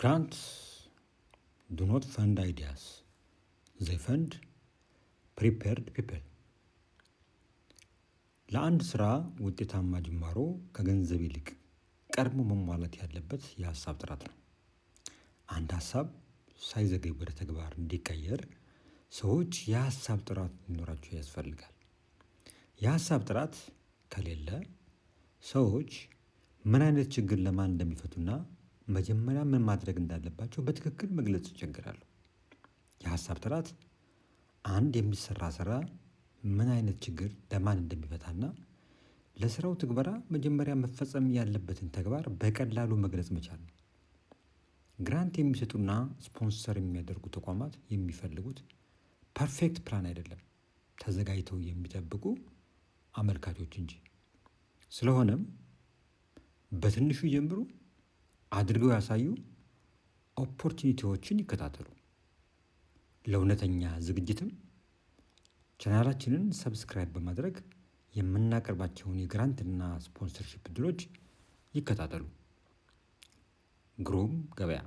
Grants do not fund ideas, they fund prepared people። ለአንድ ስራ ውጤታማ ጅማሮ ከገንዘብ ይልቅ ቀድሞ መሟላት ያለበት የሀሳብ ጥራት ነው። አንድ ሀሳብ ሳይዘገይ ወደ ተግባር እንዲቀየር ሰዎች የሀሳብ ጥራት ሊኖራቸው ያስፈልጋል። የሀሳብ ጥራት ከሌለ ሰዎች ምን አይነት ችግር ለማን እንደሚፈቱና መጀመሪያ ምን ማድረግ እንዳለባቸው በትክክል መግለጽ ይቸገራሉ። የሀሳብ ጥራት አንድ የሚሰራ ስራ ምን አይነት ችግር ለማን እንደሚፈታና ለስራው ትግበራ መጀመሪያ መፈጸም ያለበትን ተግባር በቀላሉ መግለጽ መቻል ነው። ግራንት የሚሰጡና ስፖንሰር የሚያደርጉ ተቋማት የሚፈልጉት ፐርፌክት ፕላን አይደለም፣ ተዘጋጅተው የሚጠብቁ አመልካቾች እንጂ። ስለሆነም በትንሹ ይጀምሩ፣ አድርገው ያሳዩ፣ ኦፖርቹኒቲዎችን ይከታተሉ። ለእውነተኛ ዝግጅትም ቻናላችንን ሰብስክራይብ በማድረግ የምናቀርባቸውን የግራንትና ስፖንሰርሺፕ እድሎች ይከታተሉ። ግሩም ገበያ